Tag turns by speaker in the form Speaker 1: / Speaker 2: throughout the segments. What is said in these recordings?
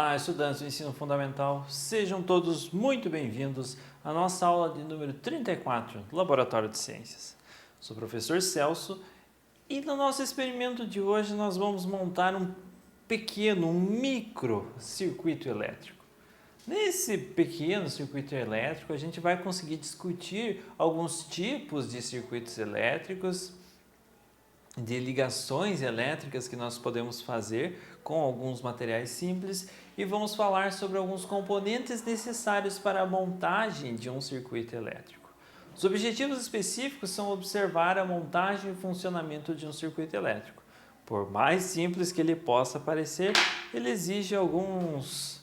Speaker 1: Olá, estudantes do ensino fundamental, sejam todos muito bem-vindos à nossa aula de número 34 do Laboratório de Ciências. Sou o professor Celso e no nosso experimento de hoje nós vamos montar um micro circuito elétrico. Nesse pequeno circuito elétrico a gente vai conseguir discutir alguns tipos de circuitos elétricos, de ligações elétricas que nós podemos fazer com alguns materiais simples e vamos falar sobre alguns componentes necessários para a montagem de um circuito elétrico. Os objetivos específicos são observar a montagem e funcionamento de um circuito elétrico. Por mais simples que ele possa parecer, ele exige alguns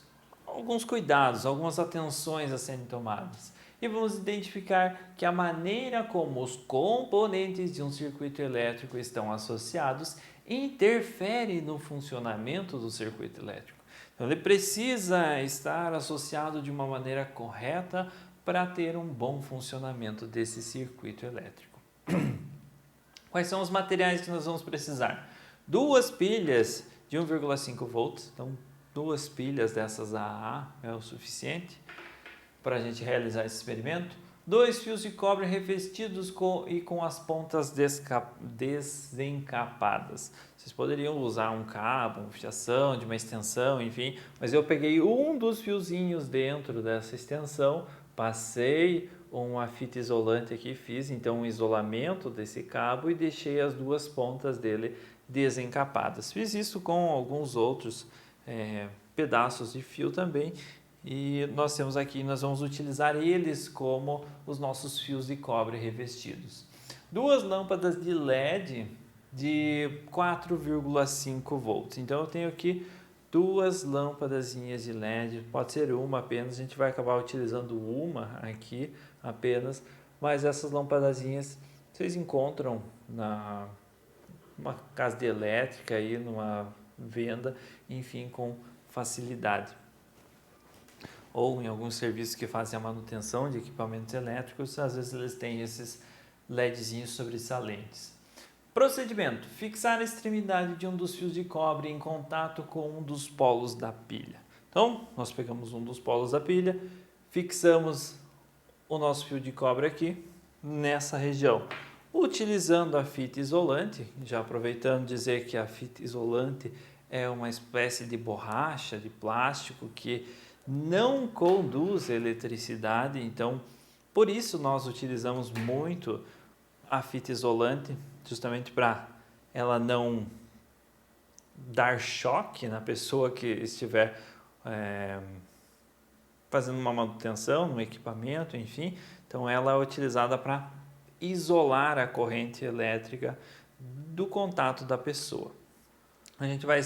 Speaker 1: cuidados, algumas atenções a serem tomadas. E vamos identificar que a maneira como os componentes de um circuito elétrico estão associados interfere no funcionamento do circuito elétrico. Então, ele precisa estar associado de uma maneira correta para ter um bom funcionamento desse circuito elétrico. Quais são os materiais que nós vamos precisar? Duas pilhas de 1,5 volts, então duas pilhas dessas AA é o suficiente para a gente realizar esse experimento. 2 fios de cobre revestidos com as pontas desencapadas. Vocês poderiam usar um cabo, uma fiação de uma extensão, enfim, mas eu peguei um dos fiozinhos dentro dessa extensão, passei uma fita isolante aqui, fiz então um isolamento desse cabo e deixei as duas pontas dele desencapadas. Fiz isso com alguns outros pedaços de fio também. E nós temos aqui, nós vamos utilizar eles como os nossos fios de cobre revestidos. Duas lâmpadas de LED de 4,5 volts. Então eu tenho aqui duas lâmpadazinhas de LED, pode ser uma apenas, a gente vai acabar utilizando uma aqui apenas, mas essas lâmpadazinhas vocês encontram numa casa de elétrica aí, numa venda, enfim, com facilidade. Ou em alguns serviços que fazem a manutenção de equipamentos elétricos, às vezes eles têm esses LEDzinhos sobressalentes. Procedimento: fixar a extremidade de um dos fios de cobre em contato com um dos polos da pilha. Então, nós pegamos um dos polos da pilha, fixamos o nosso fio de cobre aqui, nessa região. Utilizando a fita isolante, já aproveitando dizer que a fita isolante é uma espécie de borracha, de plástico que não conduz eletricidade, então por isso nós utilizamos muito a fita isolante, justamente para ela não dar choque na pessoa que estiver fazendo uma manutenção no equipamento, enfim. Então ela é utilizada para isolar a corrente elétrica do contato da pessoa. A gente vai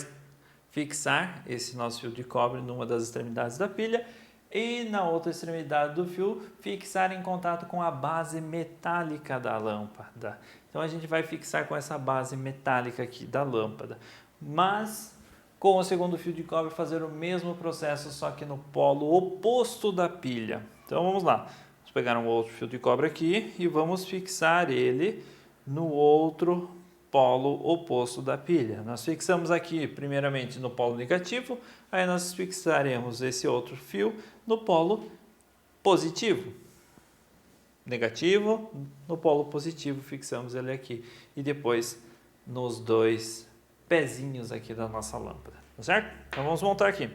Speaker 1: fixar esse nosso fio de cobre numa das extremidades da pilha e na outra extremidade do fio fixar em contato com a base metálica da lâmpada. Então a gente vai fixar com essa base metálica aqui da lâmpada, mas com o segundo fio de cobre fazer o mesmo processo, só que no polo oposto da pilha. Então vamos lá, vamos pegar um outro fio de cobre aqui e vamos fixar ele no outro polo oposto da pilha. Nós fixamos aqui primeiramente no polo negativo, aí nós fixaremos esse outro fio no polo positivo. Negativo, no polo positivo fixamos ele aqui e depois nos dois pezinhos aqui da nossa lâmpada, tá certo? Então vamos montar aqui.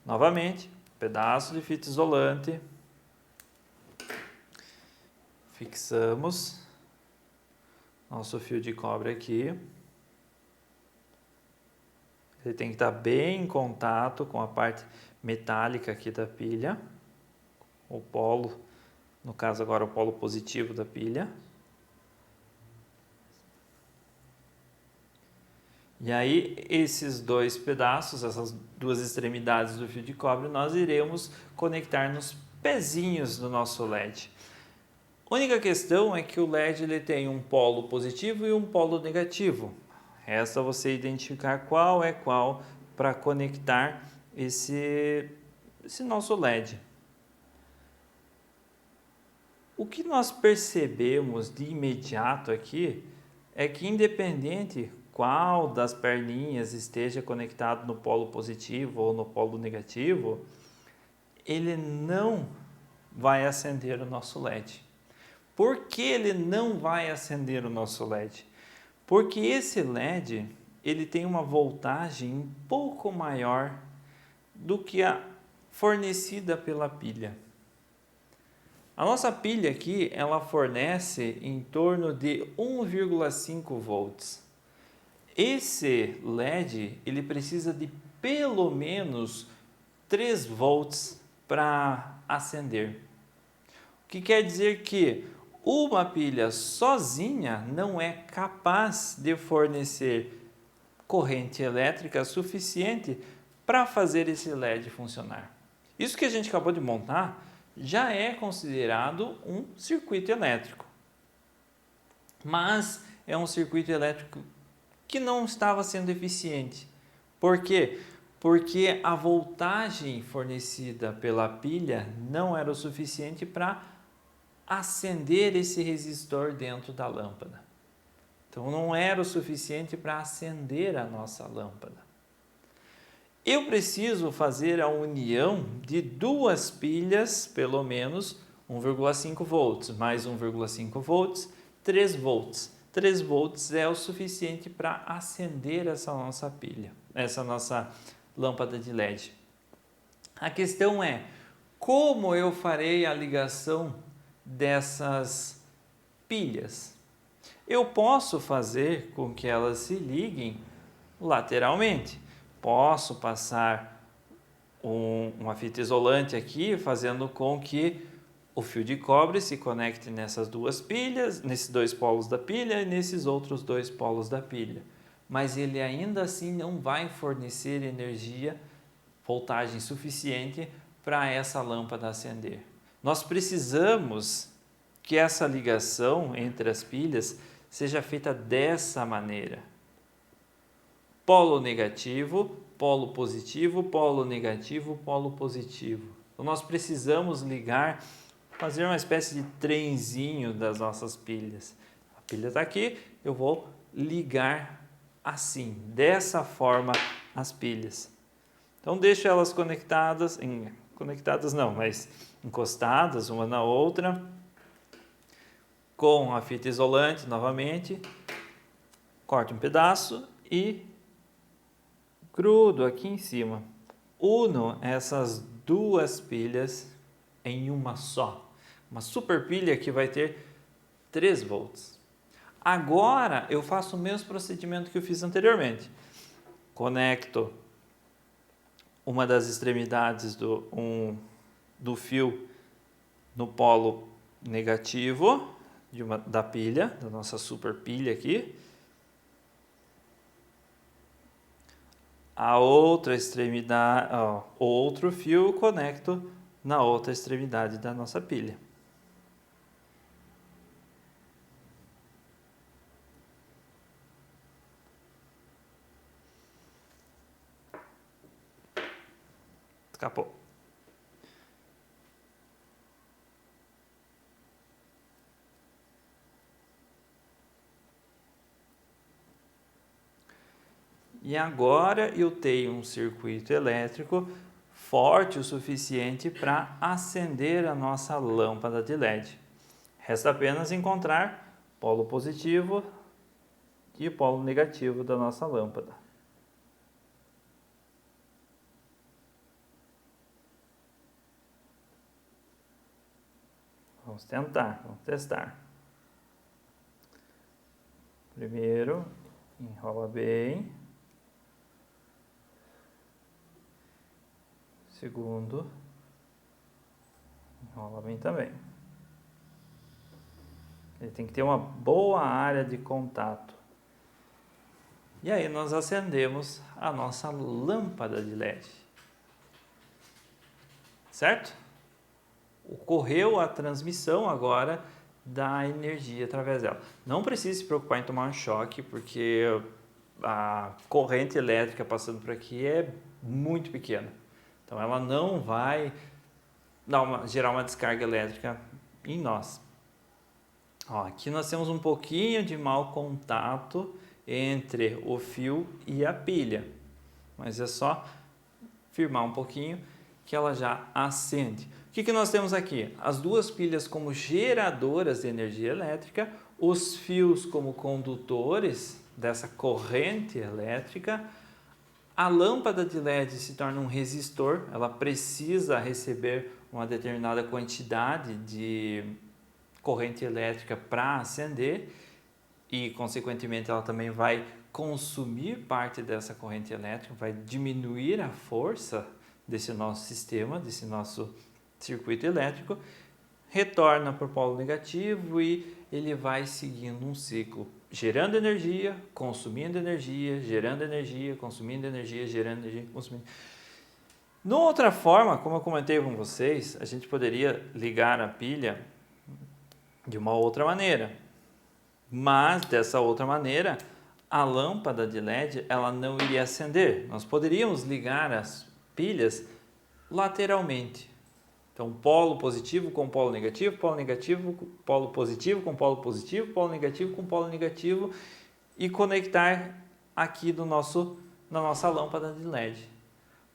Speaker 1: Novamente, pedaço de fita isolante. Fixamos nosso fio de cobre aqui. Ele tem que estar bem em contato com a parte metálica aqui da pilha. O polo, no caso agora o polo positivo da pilha. E aí esses dois pedaços, essas duas extremidades do fio de cobre, nós iremos conectar nos pezinhos do nosso LED. A única questão é que o LED ele tem um polo positivo e um polo negativo. Resta você identificar qual é qual para conectar esse nosso LED. O que nós percebemos de imediato aqui é que independente qual das perninhas esteja conectado no polo positivo ou no polo negativo, ele não vai acender o nosso LED. Por que ele não vai acender o nosso LED? Porque esse LED ele tem uma voltagem um pouco maior do que a fornecida pela pilha. A nossa pilha aqui, ela fornece em torno de 1,5 volts. Esse LED, ele precisa de pelo menos 3 volts para acender. O que quer dizer que uma pilha sozinha não é capaz de fornecer corrente elétrica suficiente para fazer esse LED funcionar. Isso que a gente acabou de montar já é considerado um circuito elétrico, mas é um circuito elétrico que não estava sendo eficiente. Por quê? Porque a voltagem fornecida pela pilha não era o suficiente para acender esse resistor dentro da lâmpada. Então não era o suficiente para acender a nossa lâmpada. Eu preciso fazer a união de duas pilhas, pelo menos 1,5 volts, mais 1,5 volts, 3 volts. 3 volts é o suficiente para acender essa nossa pilha, essa nossa lâmpada de LED. A questão é, como eu farei a ligação dessas pilhas? Eu posso fazer com que elas se liguem lateralmente. Posso passar uma fita isolante aqui, fazendo com que o fio de cobre se conecte nessas duas pilhas, nesses dois polos da pilha e nesses outros dois polos da pilha. Mas ele ainda assim não vai fornecer energia, voltagem suficiente para essa lâmpada acender. Nós precisamos que essa ligação entre as pilhas seja feita dessa maneira. Polo negativo, polo positivo, polo negativo, polo positivo. Então nós precisamos ligar, fazer uma espécie de trenzinho das nossas pilhas. A pilha está aqui, eu vou ligar assim, dessa forma as pilhas. Então deixo elas conectadas, mas encostadas uma na outra, com a fita isolante novamente, corto um pedaço e grudo aqui em cima. Uno essas duas pilhas em uma só. Uma super pilha que vai ter 3 volts. Agora eu faço o mesmo procedimento que eu fiz anteriormente. Conecto uma das extremidades do fio no polo negativo da pilha, da nossa super pilha aqui. A outra extremidade, outro fio conecto na outra extremidade da nossa pilha. Escapou. E agora eu tenho um circuito elétrico forte o suficiente para acender a nossa lâmpada de LED. Resta apenas encontrar polo positivo e polo negativo da nossa lâmpada. Vamos tentar, vamos testar. Primeiro, enrola bem. Segundo, enrola bem também. Ele tem que ter uma boa área de contato. E aí nós acendemos a nossa lâmpada de LED. Certo? Ocorreu a transmissão agora da energia através dela. Não precisa se preocupar em tomar um choque, porque a corrente elétrica passando por aqui é muito pequena. Então ela não vai gerar uma descarga elétrica em nós. Aqui nós temos um pouquinho de mau contato entre o fio e a pilha. Mas é só firmar um pouquinho que ela já acende. O que nós temos aqui? As duas pilhas como geradoras de energia elétrica, os fios como condutores dessa corrente elétrica. A lâmpada de LED se torna um resistor, ela precisa receber uma determinada quantidade de corrente elétrica para acender e, consequentemente, ela também vai consumir parte dessa corrente elétrica, vai diminuir a força desse nosso sistema, desse nosso circuito elétrico, retorna para o polo negativo e ele vai seguindo um ciclo, gerando energia, consumindo energia, gerando energia, consumindo energia, gerando energia, consumindo. De outra forma, como eu comentei com vocês, a gente poderia ligar a pilha de uma outra maneira, mas dessa outra maneira a lâmpada de LED ela não iria acender. Nós poderíamos ligar as pilhas lateralmente. Então, polo positivo com polo negativo, polo positivo com polo positivo, polo negativo com polo negativo e conectar aqui na nossa lâmpada de LED.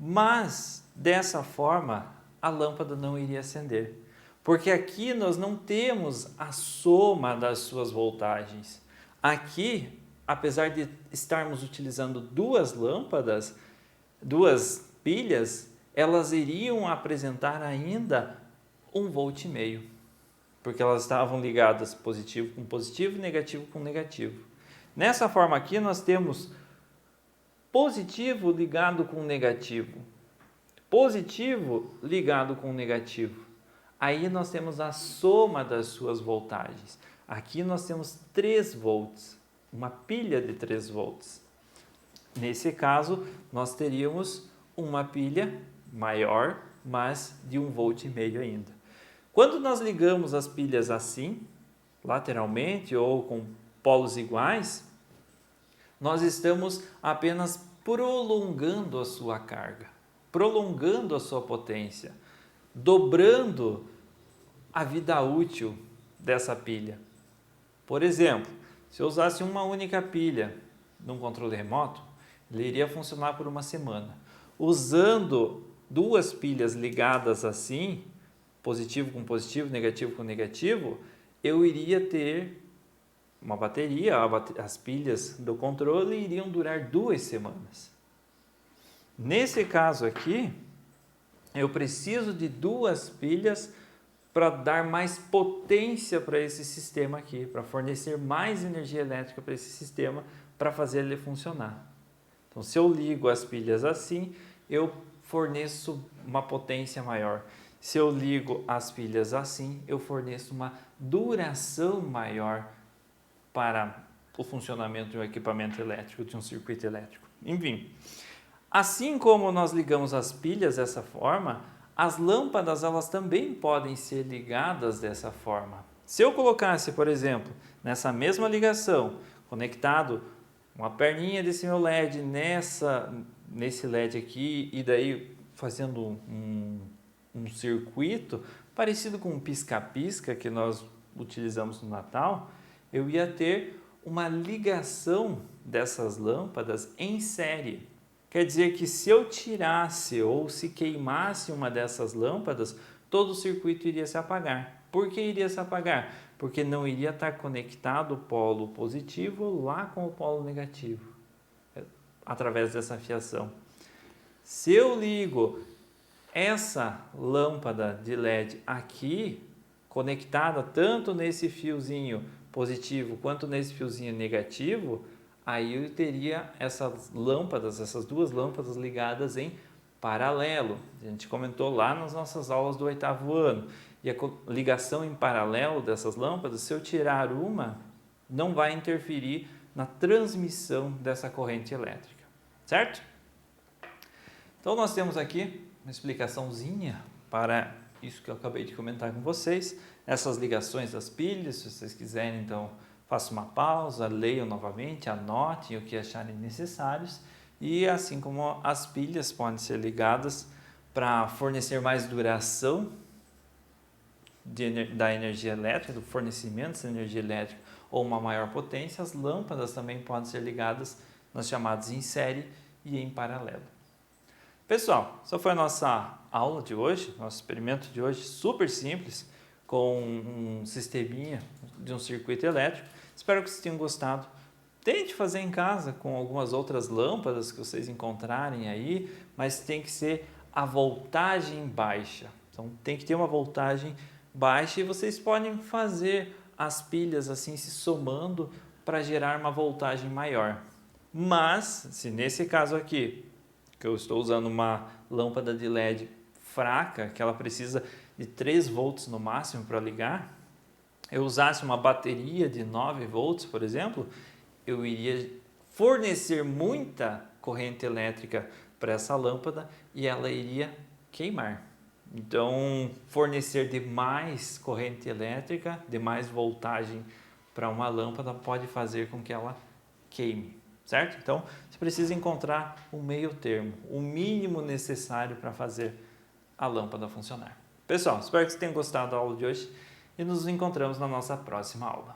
Speaker 1: Mas, dessa forma, a lâmpada não iria acender, porque aqui nós não temos a soma das suas voltagens. Aqui, apesar de estarmos utilizando duas lâmpadas, duas pilhas, elas iriam apresentar ainda 1,5 volt, porque elas estavam ligadas positivo com positivo, negativo com negativo. Nessa forma aqui nós temos positivo ligado com negativo, positivo ligado com negativo. Aí nós temos a soma das suas voltagens. Aqui nós temos 3 volts, uma pilha de 3 volts. Nesse caso, nós teríamos uma pilha maior, mas de 1,5 volt ainda. Quando nós ligamos as pilhas assim, lateralmente ou com polos iguais, nós estamos apenas prolongando a sua carga, prolongando a sua potência, dobrando a vida útil dessa pilha. Por exemplo, se eu usasse uma única pilha num controle remoto, ele iria funcionar por uma semana. Usando duas pilhas ligadas assim, positivo com positivo, negativo com negativo, eu iria ter uma bateria, as pilhas do controle iriam durar 2 semanas. Nesse caso aqui, eu preciso de 2 pilhas para dar mais potência para esse sistema aqui, para fornecer mais energia elétrica para esse sistema, para fazer ele funcionar. Então, se eu ligo as pilhas assim, eu forneço uma potência maior. Se eu ligo as pilhas assim, eu forneço uma duração maior para o funcionamento de um equipamento elétrico, de um circuito elétrico. Enfim, assim como nós ligamos as pilhas dessa forma, as lâmpadas elas também podem ser ligadas dessa forma. Se eu colocasse, por exemplo, nessa mesma ligação, conectado uma perninha desse meu LED nesse LED aqui e daí fazendo um circuito parecido com um pisca-pisca que nós utilizamos no Natal, eu ia ter uma ligação dessas lâmpadas em série. Quer dizer que se eu tirasse ou se queimasse uma dessas lâmpadas, todo o circuito iria se apagar. Por que iria se apagar? Porque não iria estar conectado o polo positivo lá com o polo negativo, através dessa fiação. Se eu ligo essa lâmpada de LED aqui, conectada tanto nesse fiozinho positivo quanto nesse fiozinho negativo, aí eu teria essas duas lâmpadas ligadas em paralelo. A gente comentou lá nas nossas aulas do 8º ano. E a ligação em paralelo dessas lâmpadas, se eu tirar uma, não vai interferir na transmissão dessa corrente elétrica, certo? Então nós temos aqui uma explicaçãozinha para isso que eu acabei de comentar com vocês, essas ligações das pilhas. Se vocês quiserem, então façam uma pausa, leiam novamente, anotem o que acharem necessários, e assim como as pilhas podem ser ligadas para fornecer mais duração da energia elétrica, do fornecimento dessa energia elétrica, ou uma maior potência, as lâmpadas também podem ser ligadas nas chamadas em série e em paralelo. Pessoal, essa foi a nossa aula de hoje, nosso experimento de hoje, super simples, com um sisteminha de um circuito elétrico. Espero que vocês tenham gostado. Tente fazer em casa com algumas outras lâmpadas que vocês encontrarem aí, mas tem que ser a voltagem baixa. Então tem que ter uma voltagem baixa e vocês podem fazer as pilhas assim se somando para gerar uma voltagem maior. Mas, se nesse caso aqui, que eu estou usando uma lâmpada de LED fraca, que ela precisa de 3 volts no máximo para ligar, eu usasse uma bateria de 9 volts, por exemplo, eu iria fornecer muita corrente elétrica para essa lâmpada e ela iria queimar. Então, fornecer demais corrente elétrica, demais voltagem para uma lâmpada pode fazer com que ela queime, certo? Então, você precisa encontrar um meio termo, o mínimo necessário para fazer a lâmpada funcionar. Pessoal, espero que vocês tenham gostado da aula de hoje e nos encontramos na nossa próxima aula.